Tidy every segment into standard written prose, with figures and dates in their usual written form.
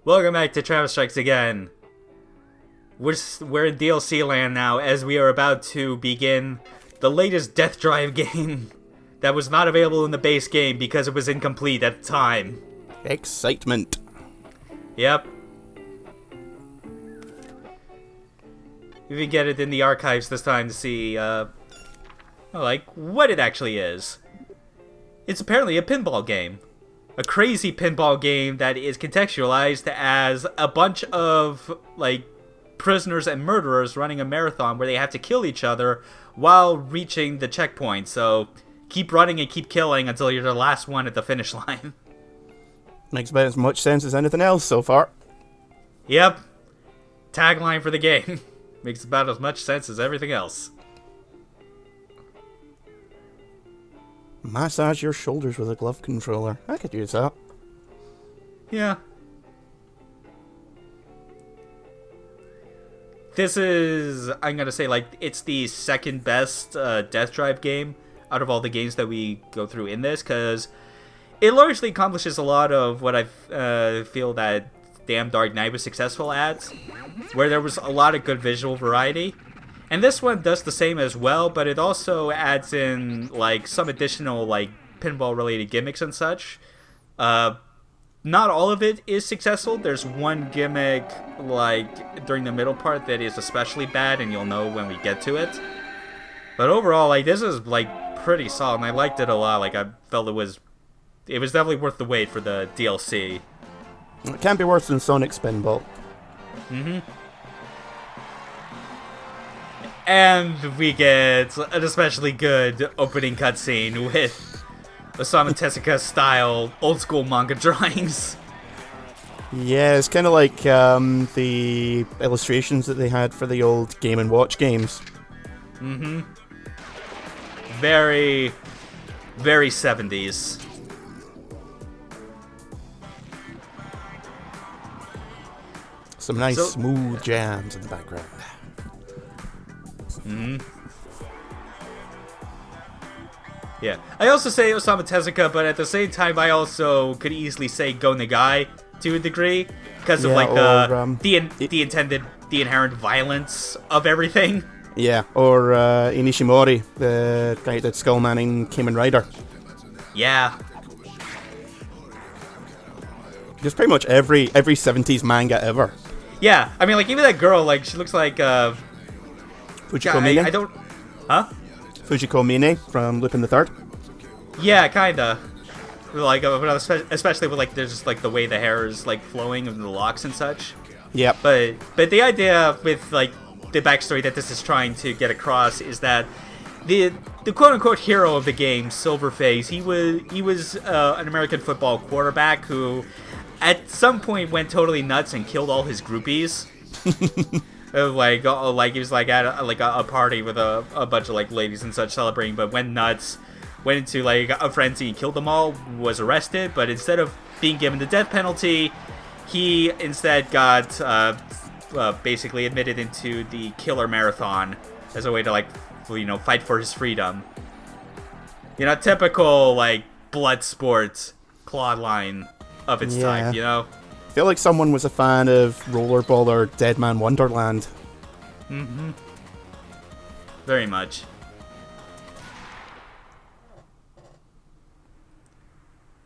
Welcome back to Travis Strikes Again. We're in DLC land now as we are about to begin the latest Death Drive game that was not available in the base game because it was incomplete at the time. Excitement. Yep. You can get it in the archives this time to see, what it actually is. It's apparently a pinball game. A crazy pinball game that is contextualized as a bunch of, prisoners and murderers running a marathon where they have to kill each other while reaching the checkpoint. So, keep running and keep killing until you're the last one at the finish line. Makes about as much sense as anything else so far. Yep. Tagline for the game. Makes about as much sense as everything else. Massage your shoulders with a glove controller. I could use that. Yeah. This is, I'm going to say, it's the second best Death Drive game out of all the games that we go through in this, because it largely accomplishes a lot of what I feel that Damn Dark Knight was successful at, where there was a lot of good visual variety. And this one does the same as well, but it also adds in, some additional, pinball-related gimmicks and such. Not all of it is successful. There's one gimmick, during the middle part that is especially bad, and you'll know when we get to it. But overall, this is, pretty solid, and I liked it a lot. I felt it was definitely worth the wait for the DLC. It can't be worse than Sonic Spinball. Mm-hmm. And we get an especially good opening cutscene with Osamu Tezuka style old school manga drawings. Yeah, it's kind of like the illustrations that they had for the old Game & Watch games. Mm-hmm. Very, very 70s. Some nice smooth jams in the background. Mm-hmm. Yeah. I also say Osamu Tezuka, but at the same time, I also could easily say Go Nagai to a degree because of the inherent violence of everything. Yeah, or Inishimori, the guy that Skullman in Kamen Rider. Yeah. Just pretty much every 70s manga ever. Yeah, I mean, even that girl, she looks like, Fujiko Mine? I don't... Huh? Fujiko Mine from Lupin the Third? Yeah, kinda. Especially with, there's just, the way the hair is, flowing and the locks and such. Yep. But the idea with, the backstory that this is trying to get across is that the quote-unquote hero of the game, Silverface, he was an American football quarterback who at some point went totally nuts and killed all his groupies. He was at a party with a bunch of ladies and such celebrating, but went nuts, went into a frenzy and killed them all, was arrested, but instead of being given the death penalty, he instead got basically admitted into the Killer Marathon as a way to fight for his freedom. Typical blood sport plot line of its type, I feel like someone was a fan of Rollerball or Dead Man Wonderland. Mm-hmm. Very much.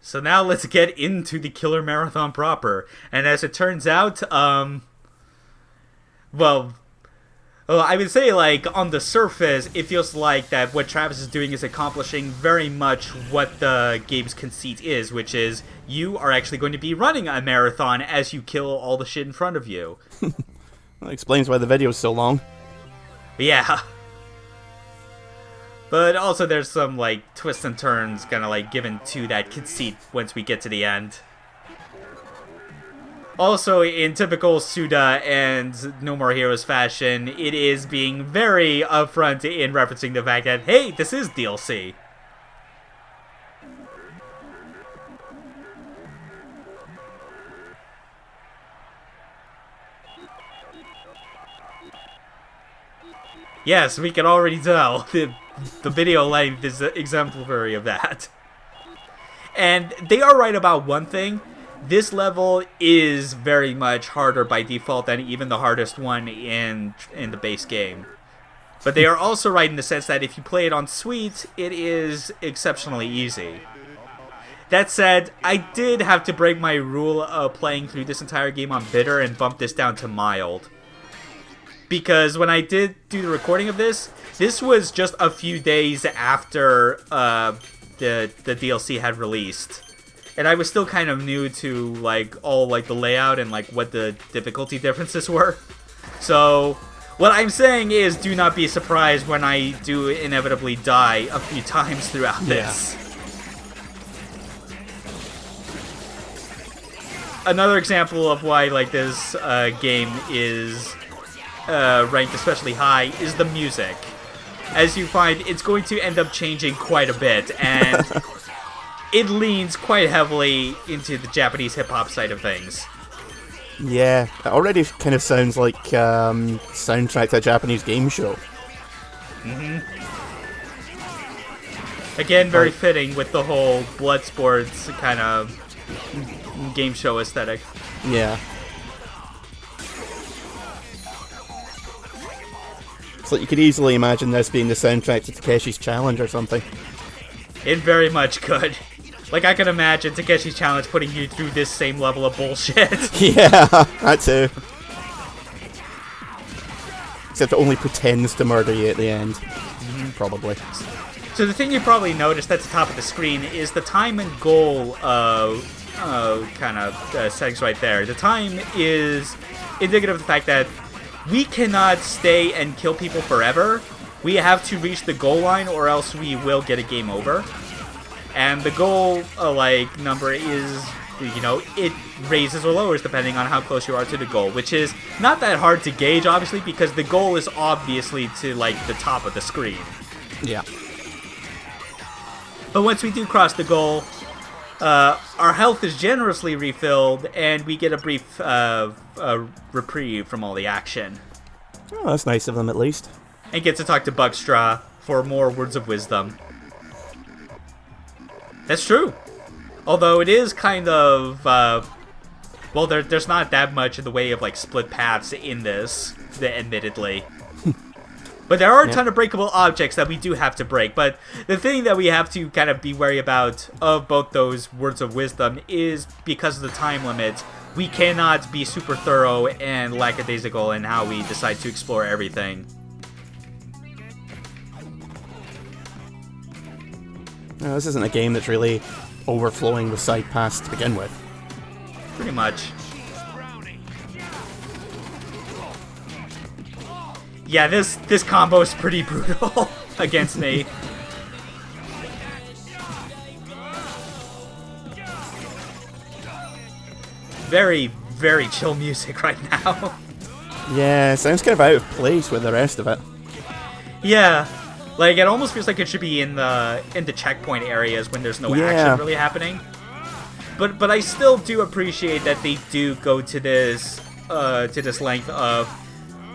So now let's get into the Killer Marathon proper. And as it turns out, I would say, on the surface, it feels like that what Travis is doing is accomplishing very much what the game's conceit is, which is you are actually going to be running a marathon as you kill all the shit in front of you. That explains why the video is so long. Yeah. But also there's some, twists and turns kind of, given to that conceit once we get to the end. Also, in typical Suda and No More Heroes fashion, it is being very upfront in referencing the fact that, hey, this is DLC. Yes, we can already tell. The video length is exemplary of that. And they are right about one thing. this level is very much harder by default than even the hardest one in the base game. But they are also right in the sense that if you play it on Sweet, it is exceptionally easy. That said, I did have to break my rule of playing through this entire game on Bitter and bump this down to mild. Because when I did do the recording of this was just a few days after the DLC had released. And I was still kind of new to like all like the layout and like what the difficulty differences were. So what I'm saying is, do not be surprised when I do inevitably die a few times throughout this. Another example of why like this game is ranked especially high is the music. As you find, it's going to end up changing quite a bit, and it leans quite heavily into the Japanese hip-hop side of things. Yeah, it already kind of sounds like soundtrack to a Japanese game show. Again, very fitting with the whole blood sports kind of game show aesthetic. Yeah. It's like you could easily imagine this being the soundtrack to Takeshi's Challenge or something. It very much could. Like, I can imagine Takeshi's Challenge putting you through this same level of bullshit. Yeah, that too. Except it only pretends to murder you at the end. Probably. So the thing you probably noticed at the top of the screen is the time and goal kind of settings right there. The time is indicative of the fact that we cannot stay and kill people forever. We have to reach the goal line or else we will get a game over. And the goal, number is, it raises or lowers depending on how close you are to the goal, which is not that hard to gauge, obviously, because the goal is obviously to, the top of the screen. Yeah. But once we do cross the goal, our health is generously refilled, and we get a brief reprieve from all the action. Oh, that's nice of them, at least. And get to talk to Buckstraw for more words of wisdom. That's true. Although it is kind of, there's not that much in the way of, split paths in this, admittedly. But there are a ton of breakable objects that we do have to break. But the thing that we have to kind of be wary about of both those words of wisdom is because of the time limit, we cannot be super thorough and lackadaisical in how we decide to explore everything. No, this isn't a game that's really overflowing with side paths to begin with. Pretty much. Yeah, this combo is pretty brutal against me. Very, very chill music right now. Yeah, it sounds kind of out of place with the rest of it. Yeah. It almost feels like it should be in the checkpoint areas when there's no action really happening. But I still do appreciate that they do go to this length of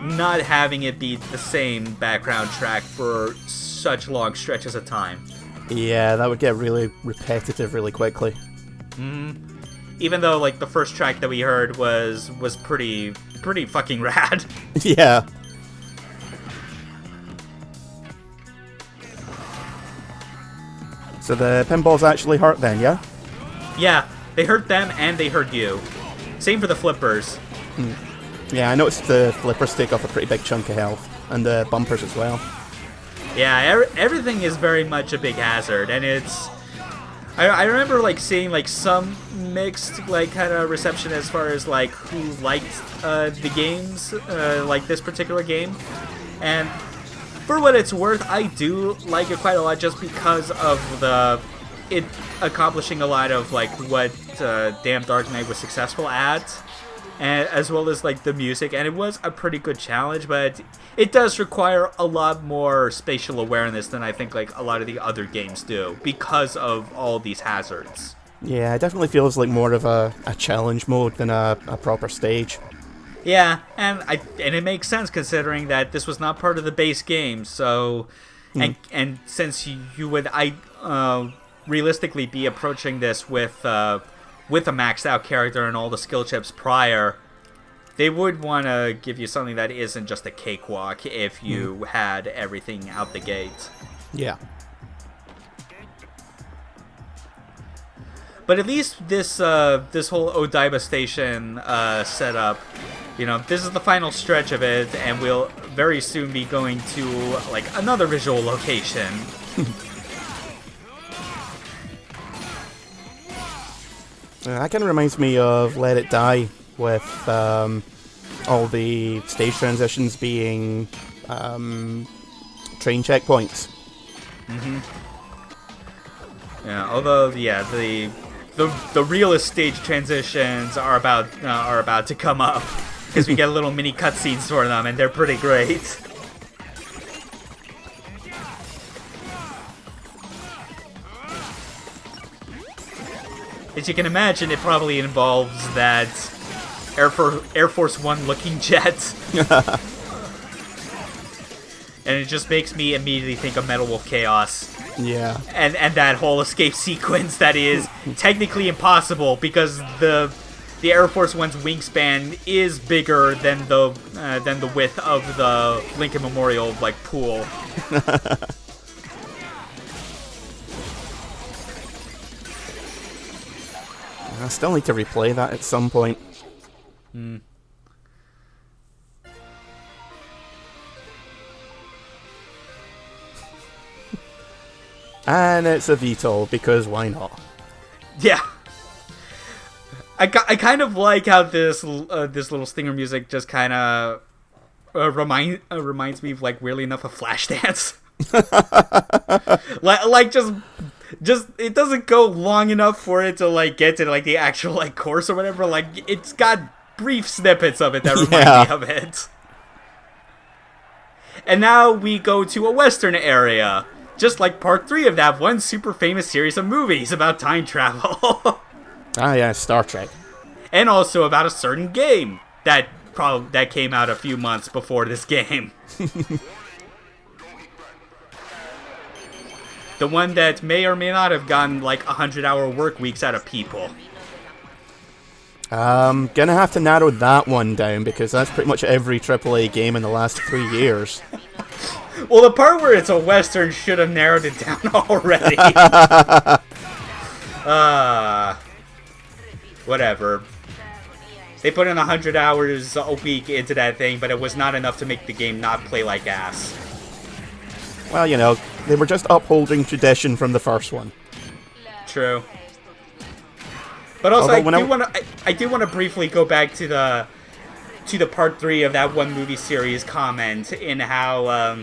not having it be the same background track for such long stretches of time. Yeah, that would get really repetitive really quickly. Even though the first track that we heard was pretty fucking rad. Yeah. So the pinballs actually hurt then, yeah? Yeah, they hurt them and they hurt you. Same for the flippers. Yeah, I noticed the flippers take off a pretty big chunk of health, and the bumpers as well. Yeah, everything is very much a big hazard, and it's... I remember seeing some mixed kind of reception as far as who liked the games, this particular game, and for what it's worth, I do like it quite a lot just because of it accomplishing a lot of what Damn Dark Knight was successful at, and as well as the music, and it was a pretty good challenge, but it does require a lot more spatial awareness than I think a lot of the other games do because of all these hazards. Yeah, it definitely feels like more of a challenge mode than a proper stage. Yeah, and it makes sense considering that this was not part of the base game. So, and since you would realistically be approaching this with with a maxed out character and all the skill chips prior, they would want to give you something that isn't just a cakewalk if you had everything out the gate. Yeah. But at least this this whole Odaiba Station setup, you know, this is the final stretch of it, and we'll very soon be going to like another visual location. That kind of reminds me of Let It Die, with all the stage transitions being train checkpoints. Mm-hmm. Yeah, although the realest stage transitions are about to come up, because we get little mini cutscenes for them, and they're pretty great. As you can imagine, it probably involves that Air Force One looking jet. And it just makes me immediately think of Metal Wolf Chaos. Yeah. And that whole escape sequence that is technically impossible because the Air Force One's wingspan is bigger than the width of the Lincoln Memorial like pool. I still need to replay that at some point. Hmm. And it's a VTOL, because why not? Yeah. I kind of like how this little stinger music just kind of reminds me of, like, weirdly enough, of Flashdance. like just it doesn't go long enough for it to like get to like the actual like course or whatever. Like, it's got brief snippets of it that remind me of it. And now we go to a western area, just like part 3 of that one super famous series of movies about time travel. Ah, yeah, Star Trek. And also about a certain game that came out a few months before this game. The one that may or may not have gotten like 100-hour work weeks out of people. Gonna have to narrow that one down, because that's pretty much every AAA game in the last 3 years. Well, the part where it's a western should have narrowed it down already. Whatever. They put in 100 hours a week into that thing, but it was not enough to make the game not play like ass. Well, you know, they were just upholding tradition from the first one. True. But also, I do want to briefly go back to the part 3 of that one movie series comment in how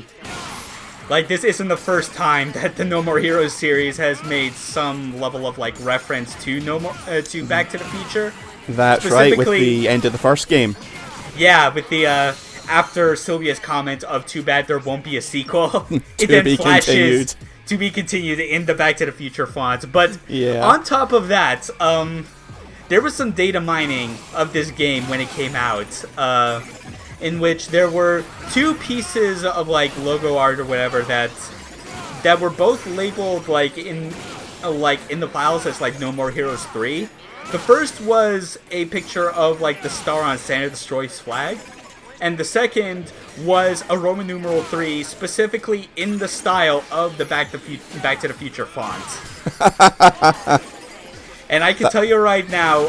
like this isn't the first time that the No More Heroes series has made some level of like reference to to Back to the Future. That's right, with the end of the first game. Yeah, with the after Sylvia's comment of "too bad there won't be a sequel," it To then be flashes continued. "to be continued" in the Back to the Future font. But yeah. On top of that, there was some data mining of this game when it came out, in which there were 2 pieces of like logo art or whatever that were both labeled like in the files as like No More Heroes 3. The first was a picture of like the star on Santa Destroy's flag, and the second was a Roman numeral 3, specifically in the style of the Back to the Future font. And I can tell you right now,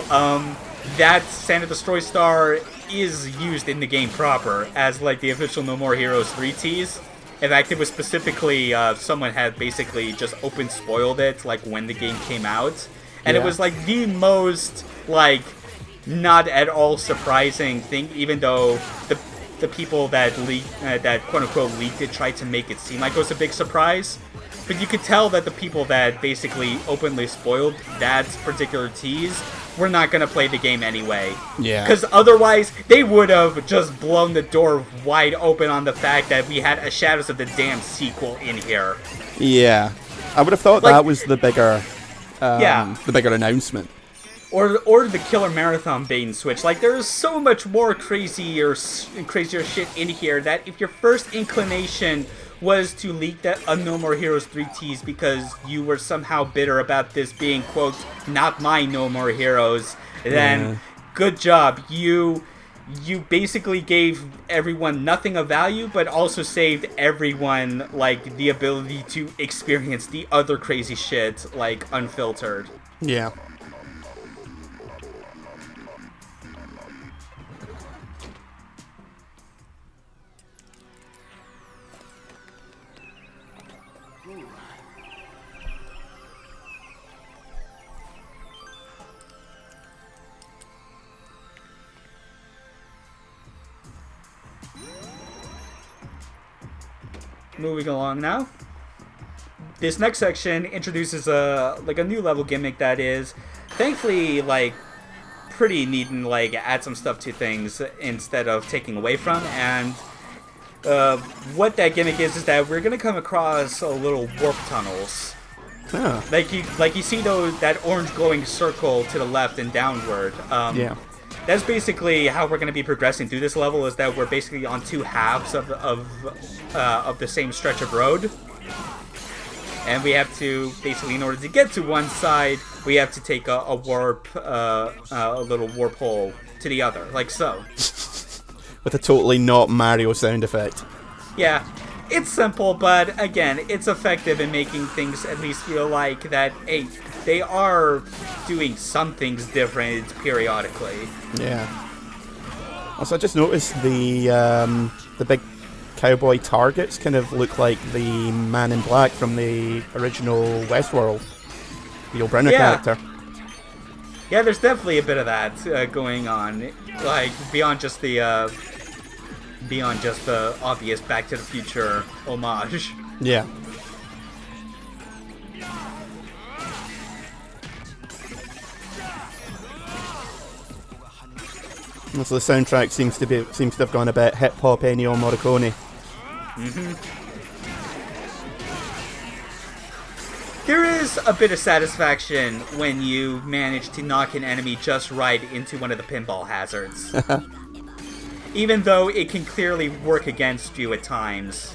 that Santa Destroy star is used in the game proper as like the official No More Heroes 3 tease. In fact, it was specifically someone had basically just open spoiled it like when the game came out. And It was like the most like not at all surprising thing, even though the people that quote unquote leaked it tried to make it seem like it was a big surprise. But you could tell that the people that basically openly spoiled that particular tease were not going to play the game anyway. Yeah. Because otherwise, they would have just blown the door wide open on the fact that we had a Shadows of the Damned sequel in here. Yeah. I would have thought that was the bigger... the bigger announcement. Or the Killer Marathon bait and switch. Like, there's so mucrazier shit in here that if your first inclination was to leak that No More Heroes 3 tease because you were somehow bitter about this being, quote, not my No More Heroes, then good job. You basically gave everyone nothing of value, but also saved everyone, like, the ability to experience the other crazy shit, like, unfiltered. Yeah. Moving along now. This next section introduces a new level gimmick that is thankfully like pretty neat and like add some stuff to things instead of taking away from. And what that gimmick is that we're gonna come across a little warp tunnels. Huh. Like you see that orange glowing circle to the left and downward. Yeah. That's basically how we're going to be progressing through this level, is that we're basically on two halves of the same stretch of road. And we have to, basically, in order to get to one side, we have to take a little warp hole to the other, like so. With a totally not Mario sound effect. Yeah, it's simple, but again, it's effective in making things at least feel like that, hey, they are doing some things different periodically. Yeah. Also, I just noticed the big cowboy targets kind of look like the Man in Black from the original Westworld, the Yul Brynner character. Yeah, there's definitely a bit of that going on, like beyond just the obvious Back to the Future homage. Yeah. And so the soundtrack seems to have gone a bit hip hop Ennio Morricone. There is a bit of satisfaction when you manage to knock an enemy just right into one of the pinball hazards. Even though it can clearly work against you at times.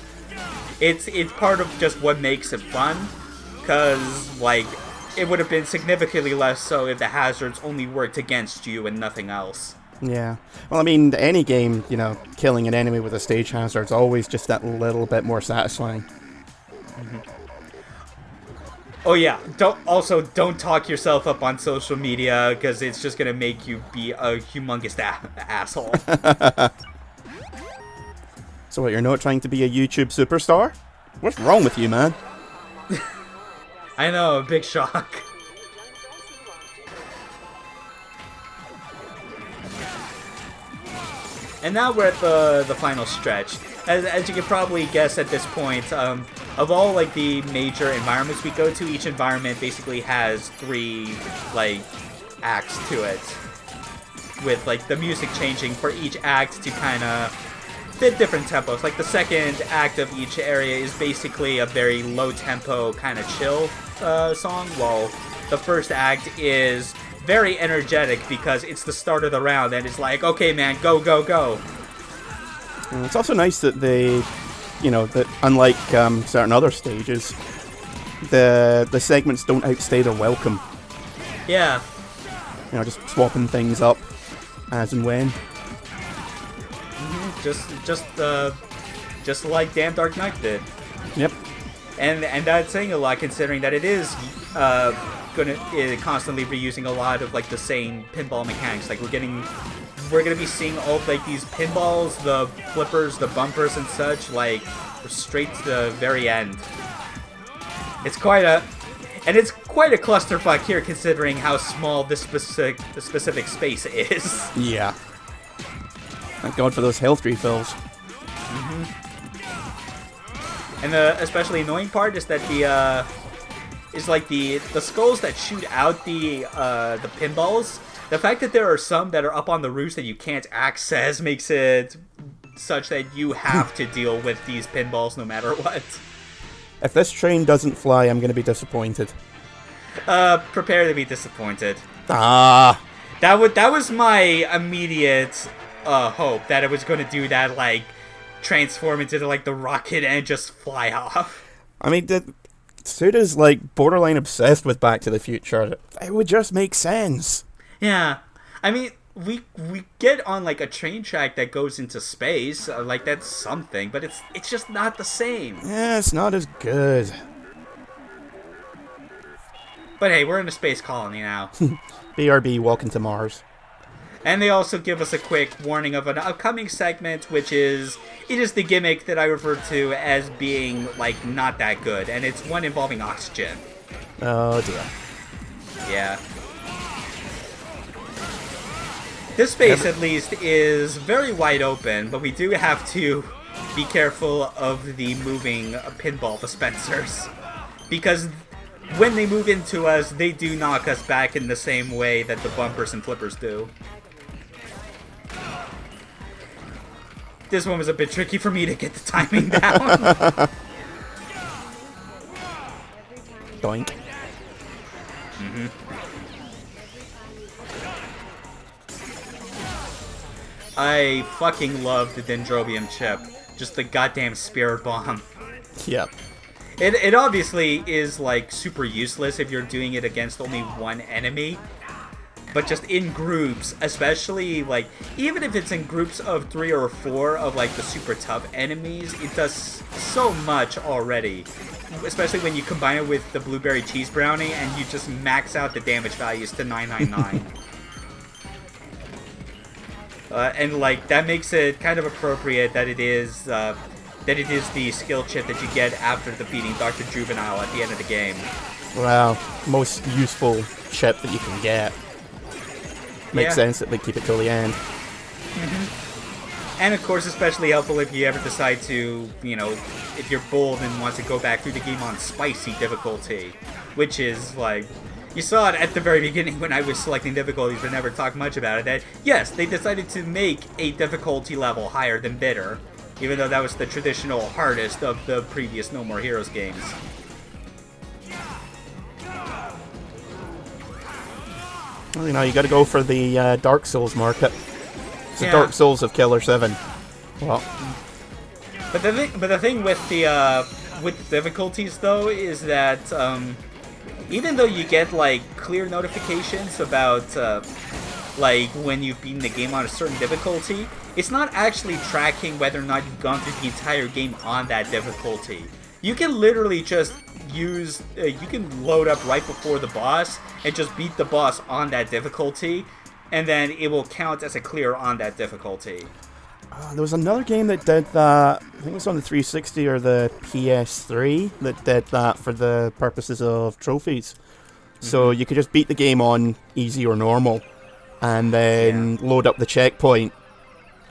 It's part of just what makes it fun, because, like, it would have been significantly less so if the hazards only worked against you and nothing else. Yeah. Well, I mean, any game, killing an enemy with a stage hazard is always just that little bit more satisfying. Oh yeah, don't talk yourself up on social media, because it's just gonna make you be a humongous asshole. So what, you're not trying to be a YouTube superstar? What's wrong with you, man? I know, big shock. And now we're at the final stretch. As you can probably guess at this point, of all like the major environments we go to, each environment basically has 3 like acts to it, with like the music changing for each act to kind of fit different tempos. Like the second act of each area is basically a very low tempo kind of chill song, while the first act is very energetic because it's the start of the round and it's like, okay man, go, go, go. And it's also nice that they, that unlike certain other stages, the segments don't outstay their welcome. Yeah. Just swapping things up as and when. Just like Damn Dark Knight did. Yep. And that's saying a lot, considering that it is constantly reusing a lot of like the same pinball mechanics. Like we're gonna be seeing all of, like these pinballs, the flippers, the bumpers, and such, like straight to the very end. It's quite a clusterfuck here, considering how small the specific space is. Yeah. Thank God for those health refills. And the especially annoying part is that the skulls that shoot out the pinballs. The fact that there are some that are up on the roofs that you can't access makes it such that you have to deal with these pinballs no matter what. If this train doesn't fly, I'm going to be disappointed. Prepare to be disappointed. Ah. That was my immediate hope, that it was going to do that, like, transform into like the rocket and just fly off. I mean, Suda's like borderline obsessed with Back to the Future. It would just make sense. Yeah, I mean, we get on like a train track that goes into space, like that's something, but it's just not the same. Yeah, it's not as good. But hey, we're in a space colony now. BRB, welcome to Mars. And they also give us a quick warning of an upcoming segment, which is, it is the gimmick that I refer to as being, like, not that good. And it's one involving oxygen. Oh, dear. Yeah. This space, at least, is very wide open, but we do have to be careful of the moving pinball dispensers. Because when they move into us, they do knock us back in the same way that the bumpers and flippers do. This one was a bit tricky for me to get the timing down. Doink. I fucking love the Dendrobium chip. Just the goddamn spirit bomb. Yep. It obviously is, like, super useless if you're doing it against only one enemy. But just in groups, especially, like, even if it's in groups of 3 or 4 of, like, the super tough enemies, it does so much already. Especially when you combine it with the Blueberry Cheese Brownie and you just max out the damage values to 999. And, like, that makes it kind of appropriate that it is the skill chip that you get after defeating Dr. Juvenile at the end of the game. Wow, most useful chip that you can get. Makes sense that they keep it till the end. And of course, especially helpful if you ever decide to, you know, if you're bold and want to go back through the game on spicy difficulty. Which is, like, you saw it at the very beginning when I was selecting difficulties but never talked much about it, that, yes, they decided to make a difficulty level higher than bitter. Even though that was the traditional hardest of the previous No More Heroes games. Well, you know, you gotta go for the Dark Souls market. It's the Dark Souls of Killer 7. Well, but the thing with the difficulties though is that even though you get like clear notifications about like when you've beaten the game on a certain difficulty, it's not actually tracking whether or not you've gone through the entire game on that difficulty. You can literally just use, you can load up right before the boss and just beat the boss on that difficulty, and then it will count as a clear on that difficulty. There was another game that did that, I think it was on the 360 or the PS3, that did that for the purposes of trophies. So you could just beat the game on easy or normal, and then load up the checkpoint.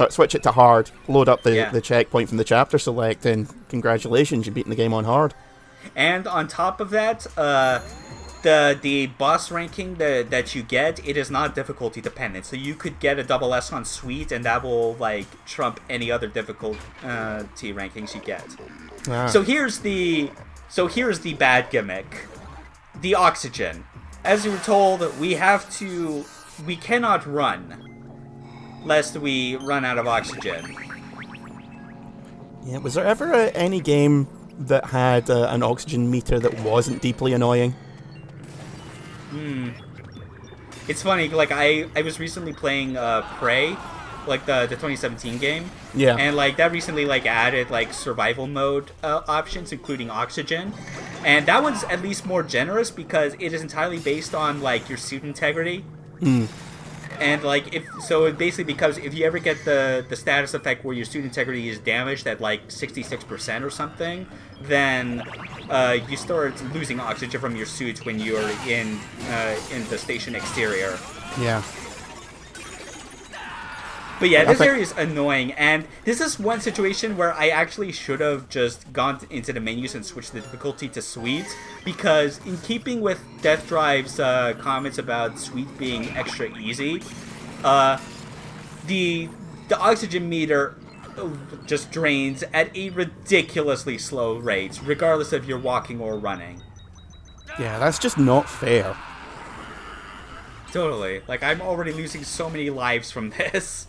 Switch it to hard, load up the checkpoint from the chapter select, and congratulations, you've beaten the game on hard. And on top of that, the boss ranking that you get, it is not difficulty dependent. So you could get a double S on Sweet, and that will like trump any other difficulty rankings you get. So here's the bad gimmick, the oxygen. As you were told, we cannot run lest we run out of oxygen. Yeah, was there ever any game that had an oxygen meter that wasn't deeply annoying? It's funny, like I was recently playing Prey, like the 2017 game. Yeah. And like that recently like added like survival mode options, including oxygen. And that one's at least more generous because it is entirely based on like your suit integrity. And like it basically becomes if you ever get the status effect where your suit integrity is damaged at like 66% or something, then you start losing oxygen from your suit when you're in the station exterior. Yeah. But yeah, this area is annoying, and this is one situation where I actually should have just gone into the menus and switched the difficulty to Sweet, because in keeping with Death Drive's comments about Sweet being extra easy, the oxygen meter just drains at a ridiculously slow rate, regardless if you're walking or running. Yeah, that's just not fair. Totally. Like, I'm already losing so many lives from this.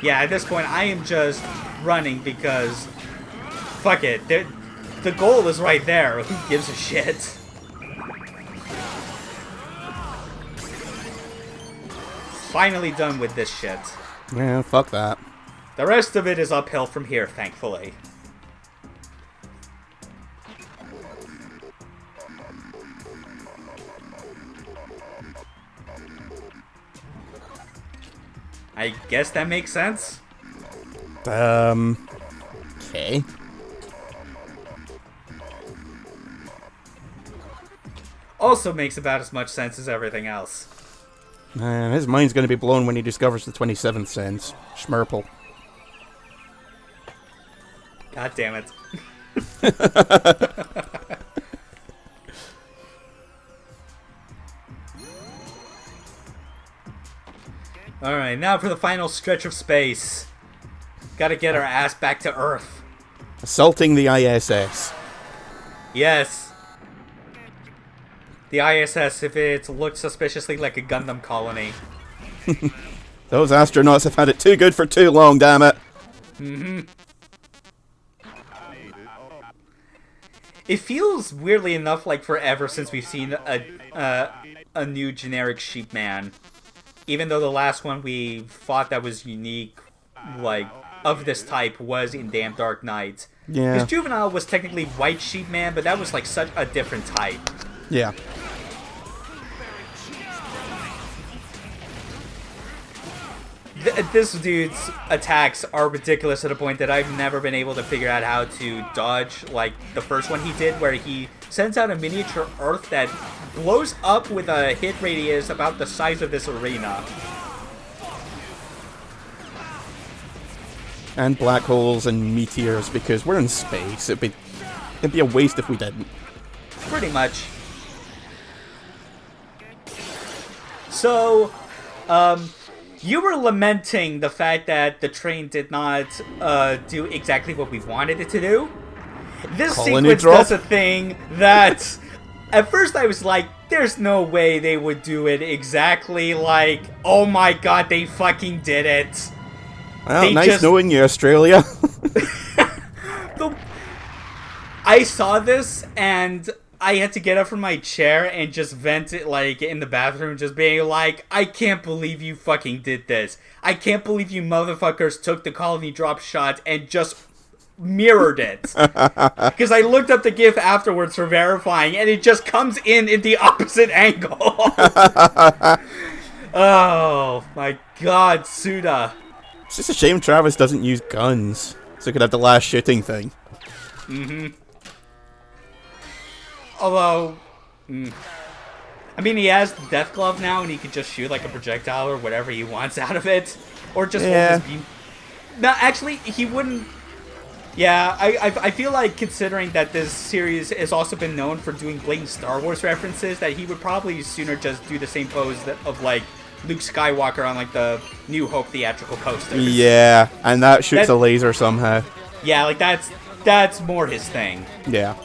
Yeah, at this point, I am just running because... Fuck it. The goal is right there. Who gives a shit? Finally done with this shit. Yeah, fuck that. The rest of it is uphill from here, thankfully. I guess that makes sense. Okay. Also makes about as much sense as everything else. Man, his mind's going to be blown when he discovers the 27th sense. Schmerple. God damn it. Alright, now for the final stretch of space. Gotta get our ass back to Earth. Assaulting the ISS. Yes. The ISS, if it looks suspiciously like a Gundam colony. Those astronauts have had it too good for too long, damn it. Mm-hmm. It feels, weirdly enough, like forever since we've seen a new generic Sheep Man. Even though the last one we fought that was unique, like, of this type was in Damn Dark Knight. Yeah. Because Juvenile was technically White Sheep Man, but that was, like, such a different type. Yeah. This dude's attacks are ridiculous to the point that I've never been able to figure out how to dodge, like the first one he did, where he sends out a miniature Earth that blows up with a hit radius about the size of this arena. And black holes and meteors, because we're in space. It'd be a waste if we didn't. Pretty much. So, you were lamenting the fact that the train did not do exactly what we wanted it to do. This sequence does a thing that, at first I was like, there's no way they would do it exactly like, oh my god, they fucking did it. Well, nice knowing you, Australia. I saw this, and I had to get up from my chair and just vent it, like, in the bathroom, just being like, I can't believe you fucking did this. I can't believe you motherfuckers took the colony drop shot and just mirrored it. Because I looked up the GIF afterwards for verifying, and it just comes in the opposite angle. Oh, my god, Suda. It's just a shame Travis doesn't use guns, so he could have the last shooting thing. Mm-hmm. Although, I mean, he has the Death Glove now, and he can just shoot like a projectile or whatever he wants out of it, or just hold his beam. No, actually, he wouldn't. Yeah, I feel like, considering that this series has also been known for doing blatant Star Wars references, that he would probably sooner just do the same pose of like Luke Skywalker on like the New Hope theatrical posters. Yeah, and that shoots a laser somehow. Yeah, like that's more his thing. Yeah.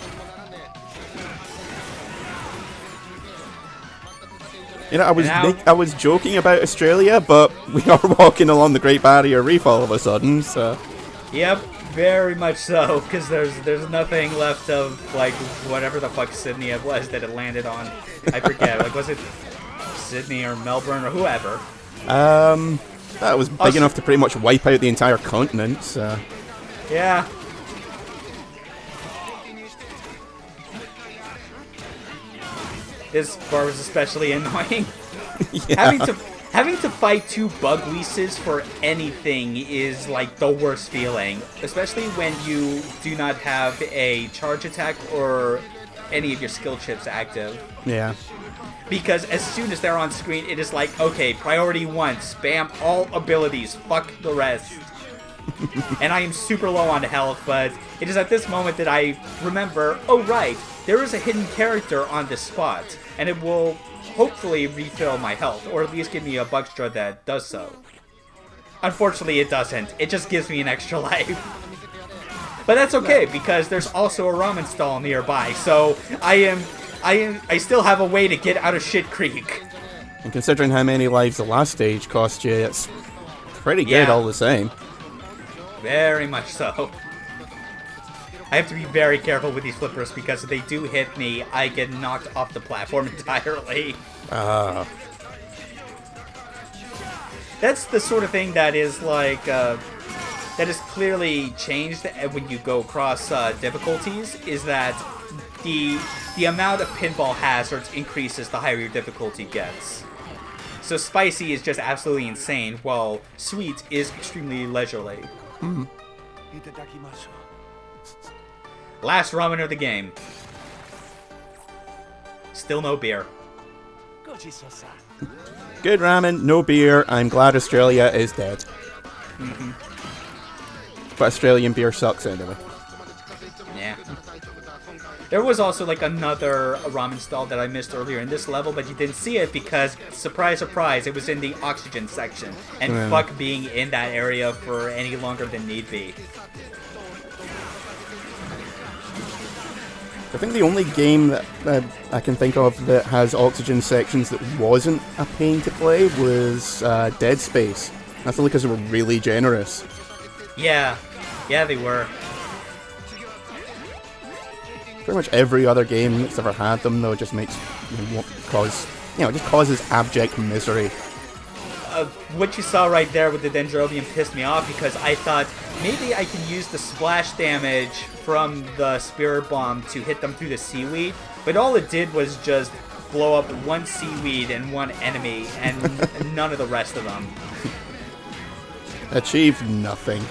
You know, I was joking about Australia, but we are walking along the Great Barrier Reef all of a sudden, so... Yep, very much so, because there's nothing left of, like, whatever the fuck Sydney it was that it landed on. I forget, like, was it Sydney or Melbourne or whoever? That was big enough to pretty much wipe out the entire continent, so... Yeah. This part was especially annoying. Yeah. Having to fight two bug leases for anything is like the worst feeling, especially when you do not have a charge attack or any of your skill chips active. Yeah. Because as soon as they're on screen, it is like, okay, priority 1, spam all abilities, fuck the rest. And I am super low on health, but it is at this moment that I remember, oh right, there is a hidden character on this spot, and it will hopefully refill my health, or at least give me a Bugstra that does so. Unfortunately, it doesn't. It just gives me an extra life. But that's okay, because there's also a ramen stall nearby, so I still have a way to get out of Shit Creek. And considering how many lives the last stage cost you, it's Pretty good Yeah. all the same. Very much so. I have to be very careful with these flippers because if they do hit me, I get knocked off the platform entirely. That's the sort of thing that is like, that is clearly changed when you go across difficulties, is that the amount of pinball hazards increases the higher your difficulty gets. So spicy is just absolutely insane, while sweet is extremely leisurely. Last ramen of the game. Still no beer. Good ramen, no beer. I'm glad Australia is dead. But Australian beer sucks anyway. Yeah. There was also like another ramen stall that I missed earlier in this level, but you didn't see it because, surprise, surprise, it was in the oxygen section. And fuck being in that area for any longer than need be. I think the only game that I can think of that has oxygen sections that wasn't a pain to play was Dead Space. That's only because they were really generous. Yeah. Yeah, they were. Pretty much every other game that's ever had them, though, just makes just causes abject misery. What you saw right there with the Dendrobium pissed me off because I thought maybe I can use the splash damage from the Spirit Bomb to hit them through the seaweed, but all it did was just blow up one seaweed and one enemy and none of the rest of them. Achieved nothing.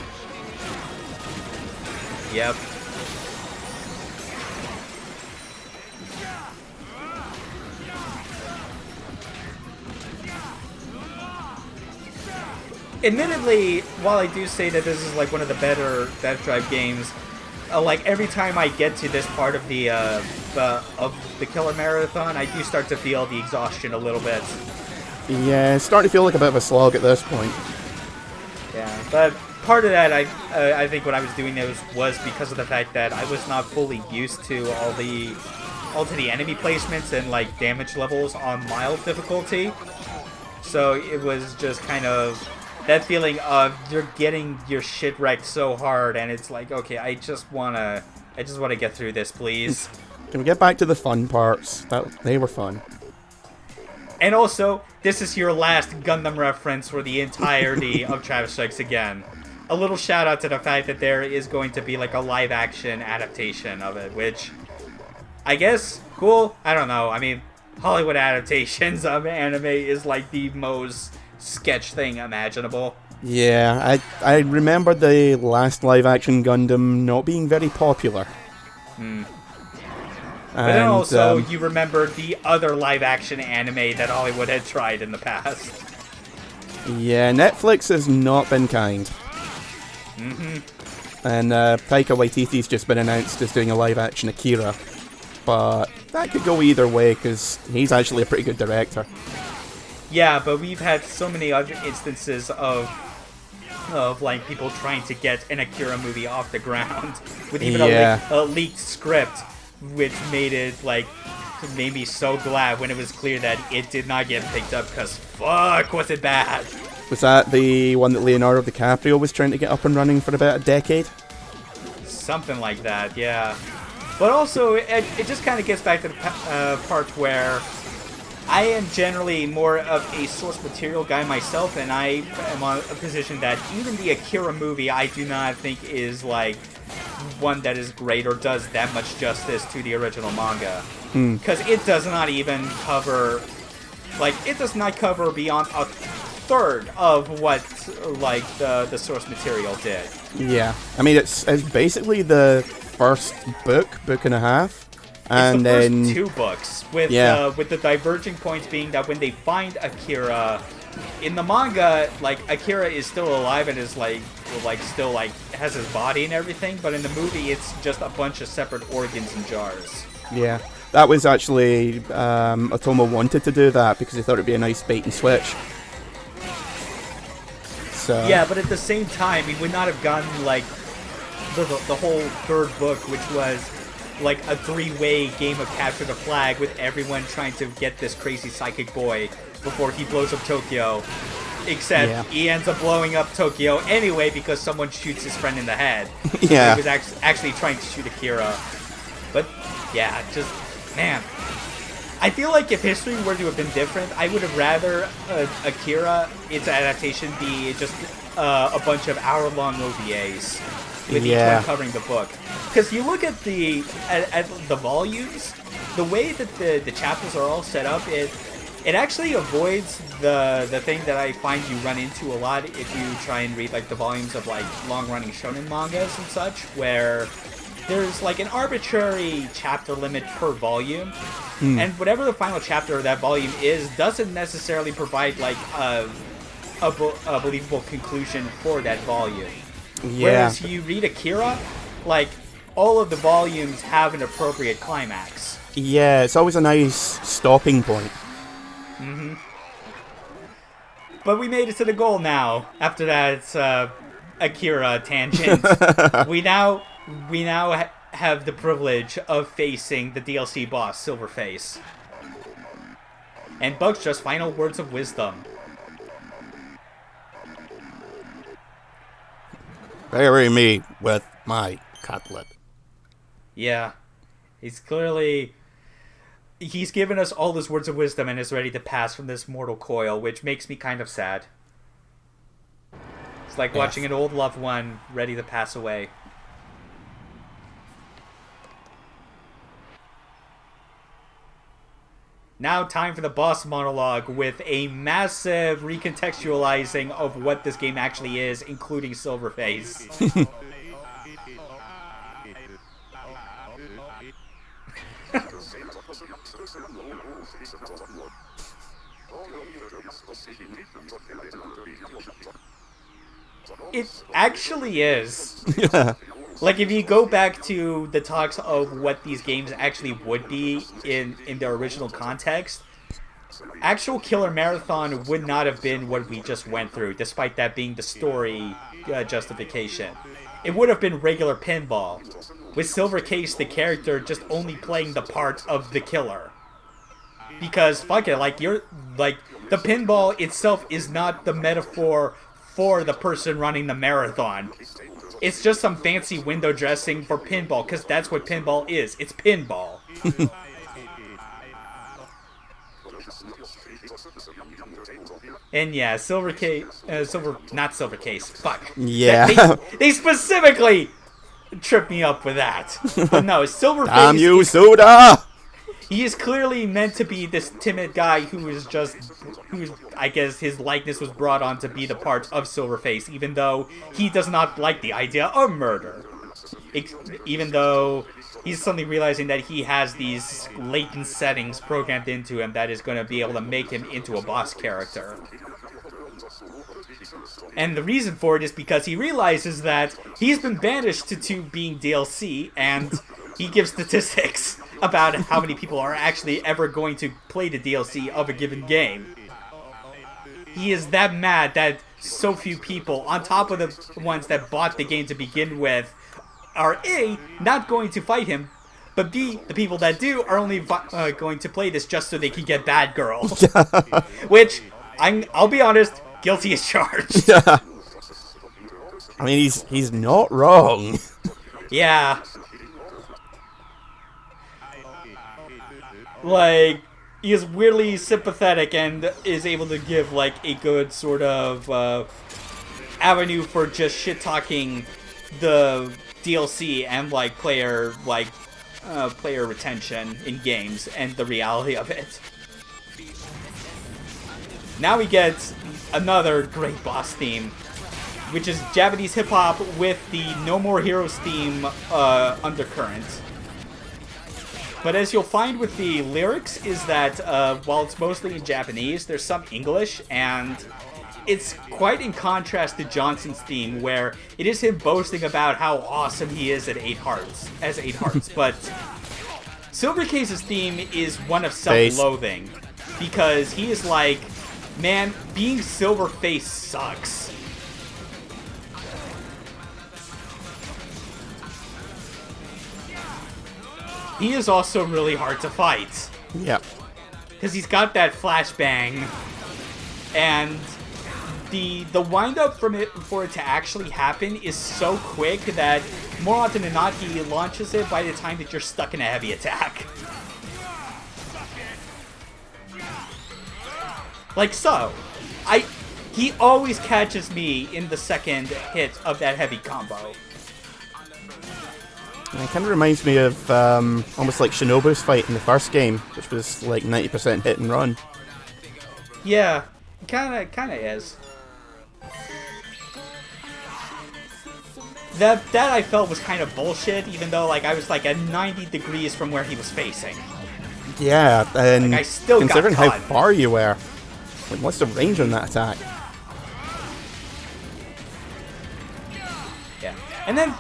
Yep. Admittedly, while I do say that this is like one of the better Death Drive games, like every time I get to this part of the Killer Marathon, I do start to feel the exhaustion a little bit. Yeah, it's starting to feel like a bit of a slog at this point. Yeah, but part of that, I think when I was doing this was because of the fact that I was not fully used to all the enemy placements and like damage levels on mild difficulty. So it was just kind of that feeling of you're getting your shit wrecked so hard, and it's like, okay, I just wanna get through this, please. Can we get back to the fun parts? They were fun. And also, this is your last Gundam reference for the entirety of Travis Strikes Again. A little shout out to the fact that there is going to be like a live action adaptation of it, which I guess cool. I don't know. I mean, Hollywood adaptations of anime is like the most sketch thing imaginable. Yeah, I remember the last live-action Gundam not being very popular. But then also, you remember the other live-action anime that Hollywood had tried in the past. Yeah, Netflix has not been kind. And Taika Waititi's just been announced as doing a live-action Akira. But that could go either way, because he's actually a pretty good director. Yeah, but we've had so many other instances of like people trying to get an Akira movie off the ground with even a leaked script, which made me so glad when it was clear that it did not get picked up because fuck was it bad. Was that the one that Leonardo DiCaprio was trying to get up and running for about a decade? Something like that, yeah. But also, it just kind of gets back to the part where I am generally more of a source material guy myself, and I am on a position that even the Akira movie I do not think is like one that is great or does that much justice to the original manga. Because it does not even cover, beyond a third of what the source material did. Yeah, I mean it's basically the first book and a half. And then first two books with the diverging points being that when they find Akira in the manga, like Akira is still alive and is still has his body and everything, but in the movie it's just a bunch of separate organs and jars. Yeah, that was actually Otomo wanted to do that because he thought it'd be a nice bait and switch. So yeah, but at the same time, he would not have gotten like the whole third book, which was like a three-way game of capture the flag with everyone trying to get this crazy psychic boy before he blows up Tokyo. except Yeah. he ends up blowing up Tokyo anyway because someone shoots his friend in the head. Yeah. He was actually trying to shoot Akira. But, yeah, just, man. I feel like if history were to have been different, I would have rather Akira, its adaptation, be just a bunch of hour-long OVAs with each one covering the book. Because you look at the volumes, the way that the chapters are all set up, it actually avoids the thing that I find you run into a lot if you try and read like the volumes of like long-running shonen mangas and such, where there's like an arbitrary chapter limit per volume, and whatever the final chapter of that volume is doesn't necessarily provide like a believable conclusion for that volume. Yeah. Whereas you read Akira, like all of the volumes have an appropriate climax. Yeah, it's always a nice stopping point. But we made it to the goal now. After that Akira tangent, we now have the privilege of facing the DLC boss, Silverface. And Bug's just final words of wisdom. Bury me with my cutlet. Yeah. He's given us all his words of wisdom and is ready to pass from this mortal coil, which makes me kind of sad. It's like watching an old loved one ready to pass away. Now time for the boss monologue with a massive recontextualizing of what this game actually is, including Silverface. It actually is. Like, if you go back to the talks of what these games actually would be in their original context, actual Killer Marathon would not have been what we just went through, despite that being the story justification. It would have been regular pinball, with Silvercase, the character, just only playing the part of the killer. Because, fuck it, the pinball itself is not the metaphor for the person running the marathon. It's just some fancy window dressing for pinball, because that's what pinball is. It's pinball. And yeah, not Silvercase, fuck. Yeah. They specifically tripped me up with that. But no, Silverface... Damn you, Soda! He is clearly meant to be this timid guy who's I guess his likeness was brought on to be the part of Silverface, even though he does not like the idea of murder. Even though he's suddenly realizing that he has these latent settings programmed into him that is going to be able to make him into a boss character. And the reason for it is because he realizes that he's been banished to being DLC, and he gives statistics about how many people are actually ever going to play the DLC of a given game. He is that mad that so few people, on top of the ones that bought the game to begin with, are A, not going to fight him, but B, the people that do are only going to play this just so they can get Bad Girl. Which, I'll be honest, guilty as charged. I mean, he's not wrong. Yeah. Like, he is weirdly sympathetic and is able to give, like, a good sort of avenue for just shit-talking the DLC and, like, player retention in games and the reality of it. Now we get another great boss theme, which is Japanese hip-hop with the No More Heroes theme undercurrent. But as you'll find with the lyrics is that while it's mostly in Japanese, there's some English, and it's quite in contrast to Johnson's theme, where it is him boasting about how awesome he is at 8 Hearts, but Silvercase's theme is one of self-loathing, because he is like, man, being Silverface sucks. He is also really hard to fight. Yep. Because he's got that flashbang, and the wind up from it for it to actually happen is so quick that more often than not he launches it by the time that you're stuck in a heavy attack. Like so. He always catches me in the second hit of that heavy combo. And it kind of reminds me of almost like Shinobu's fight in the first game, which was like 90% hit and run. Yeah, kind of is. That I felt was kind of bullshit, even though like I was like at 90 degrees from where he was facing. Yeah, and like, I still considering got how far you were, like what's the range on that attack? Yeah, and then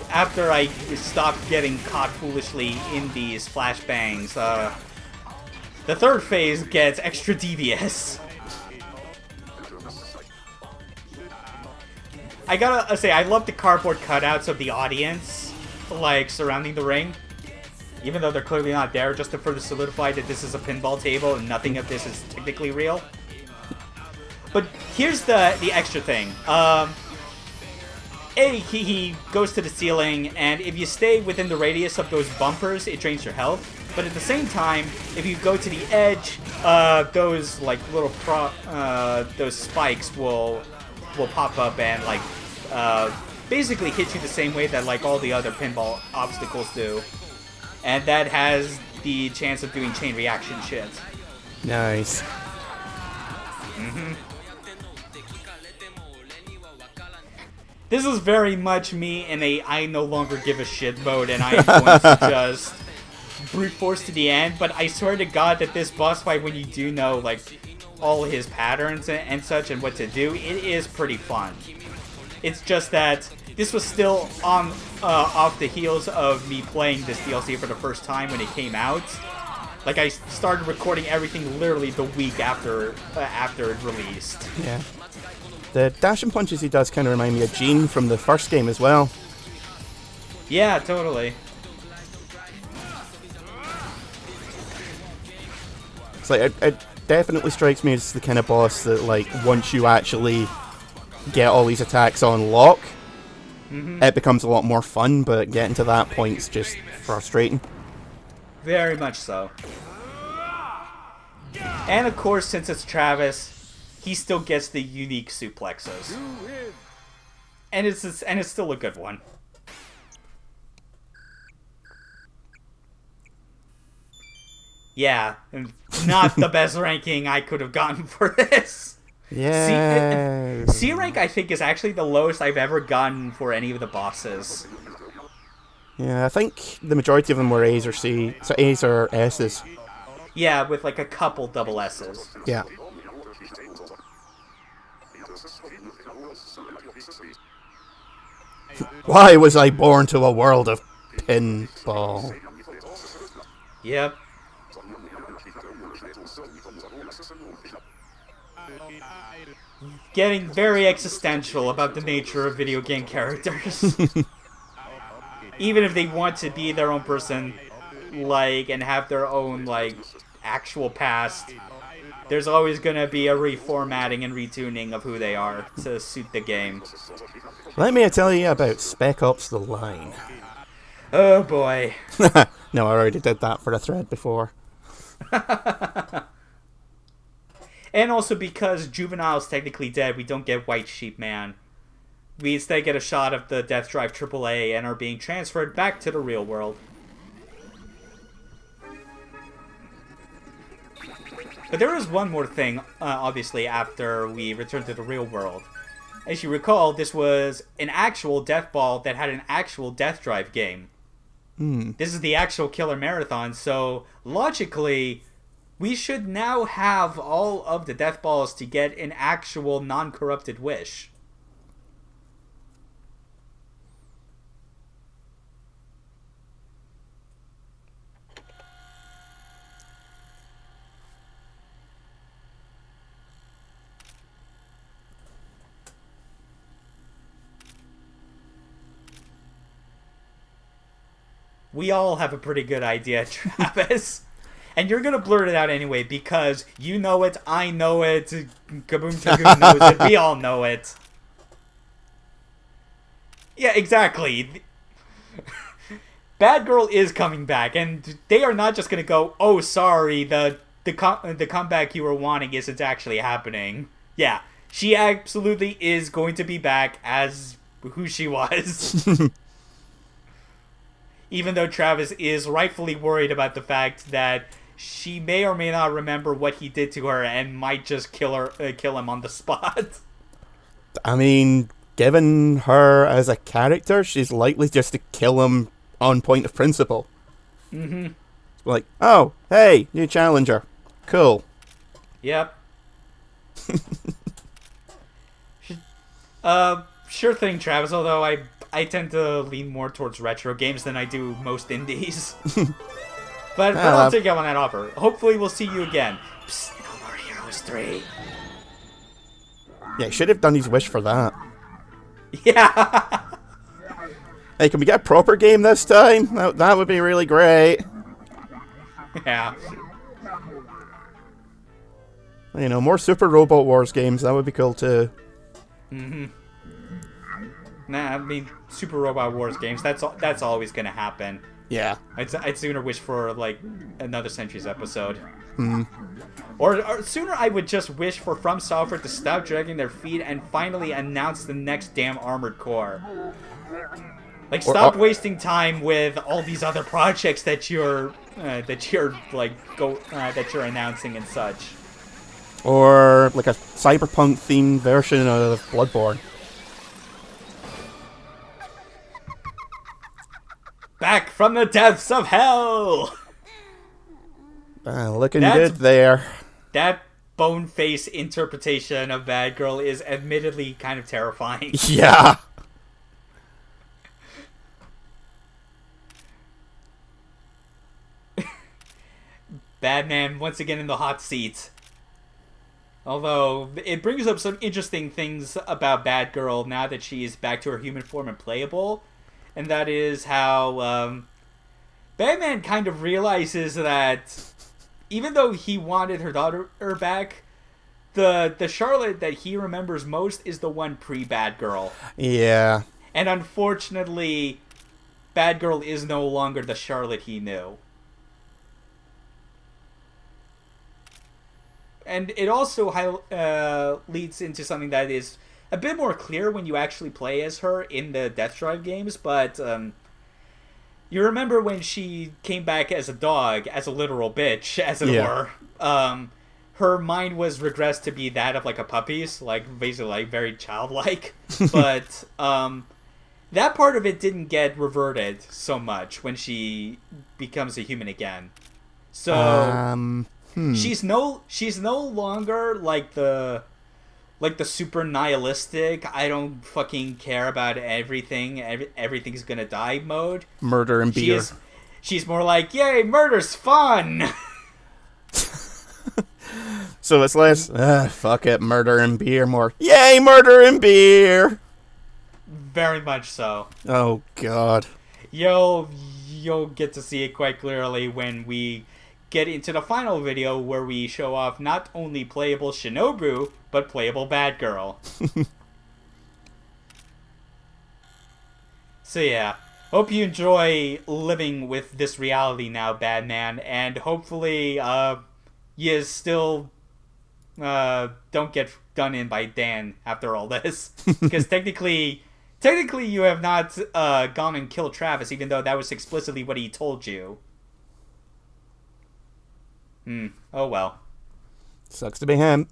after I stopped getting caught foolishly in these flashbangs, the third phase gets extra devious. I gotta say, I love the cardboard cutouts of the audience, like, surrounding the ring. Even though they're clearly not there, just to further solidify that this is a pinball table and nothing of this is technically real. But here's the extra thing. He goes to the ceiling, and if you stay within the radius of those bumpers, it drains your health. But at the same time, if you go to the edge, those like little those spikes will pop up and like basically hit you the same way that like all the other pinball obstacles do, and that has the chance of doing chain reaction shit. Nice. Mm-hmm. This is very much me in a I no longer give a shit mode, and I am going to just brute force to the end. But I swear to God that this boss fight, when you do know like all his patterns and such and what to do, it is pretty fun. It's just that this was still on off the heels of me playing this DLC for the first time when it came out. Like I started recording everything literally the week after it released. Yeah. The dash and punches he does kind of remind me of Gene from the first game as well. Yeah, totally. It's like it definitely strikes me as the kind of boss that like once you actually get all these attacks on lock, it becomes a lot more fun, but getting to that point's just frustrating. Very much so. And of course, since it's Travis, he still gets the unique suplexes. And it's still a good one. Yeah, not the best ranking I could have gotten for this. Yeah. C rank, I think, is actually the lowest I've ever gotten for any of the bosses. Yeah, I think the majority of them were A's or C, so A's or S's. Yeah, with like a couple double S's. Yeah. Why was I born to a world of pinball? Yep. Getting very existential about the nature of video game characters. Even if they want to be their own person, like, and have their own, like, actual past, there's always gonna be a reformatting and retuning of who they are to suit the game. Let me tell you about Spec Ops: The Line. Oh boy. No, I already did that for a thread before. And also because Juvenile's technically dead, we don't get White Sheep Man. We instead get a shot of the Death Drive AAA and are being transferred back to the real world. But there is one more thing, obviously, after we return to the real world. As you recall, this was an actual Death Ball that had an actual Death Drive game. This is the actual Killer Marathon, so logically, we should now have all of the Death Balls to get an actual non-corrupted wish. We all have a pretty good idea, Travis. And you're gonna blurt it out anyway because you know it, I know it, Kaboom Tagoon knows it, we all know it. Yeah, exactly. Bad Girl is coming back, and they are not just gonna go, oh, sorry, the comeback you were wanting isn't actually happening. Yeah, she absolutely is going to be back as who she was. Even though Travis is rightfully worried about the fact that she may or may not remember what he did to her and might just kill him on the spot. I mean, given her as a character, she's likely just to kill him on point of principle. Mm-hmm. Like, oh, hey, new challenger. Cool. Yep. Sure thing, Travis, although I tend to lean more towards retro games than I do most indies. But I'll take you on that offer. Hopefully we'll see you again. Psst, no more Heroes 3. Yeah, he should have done his wish for that. Yeah. Hey, can we get a proper game this time? That would be really great. Yeah. You know, more Super Robot Wars games, that would be cool too. Mm-hmm. Nah, I mean, Super Robot Wars games, that's always gonna happen. Yeah. I'd sooner wish for, like, another Centuries episode. Hmm. Or sooner I would just wish for From Software to stop dragging their feet and finally announce the next damn Armored Core. Like, stop wasting time with all these other projects that you're announcing and such. Or like a cyberpunk themed version of Bloodborne. Back from the depths of hell. Looking good there. That bone-face interpretation of Bad Girl is admittedly kind of terrifying. Yeah. Batman once again in the hot seat. Although, it brings up some interesting things about Batgirl now that she is back to her human form and playable. And that is how Batman kind of realizes that even though he wanted her daughter back, the Charlotte that he remembers most is the one pre-Batgirl. Yeah. And unfortunately, Batgirl is no longer the Charlotte he knew. And it also leads into something that is a bit more clear when you actually play as her in the Death Drive games, but you remember when she came back as a dog, as a literal bitch, as it were. Her mind was regressed to be that of like a puppy's, like basically like very childlike. But that part of it didn't get reverted so much when she becomes a human again. So she's no longer like the super nihilistic, I don't fucking care about everything, everything's gonna die mode. Murder and beer. She's more like, yay, murder's fun! So it's less, fuck it, murder and beer, more, yay, murder and beer! Very much so. Oh, God. You'll get to see it quite clearly when we get into the final video where we show off not only playable Shinobu, but playable Batgirl. So yeah, hope you enjoy living with this reality now, Batman, and hopefully you still don't get done in by Dan after all this. Because technically you have not gone and killed Travis, even though that was explicitly what he told you. Oh well. Sucks to be him.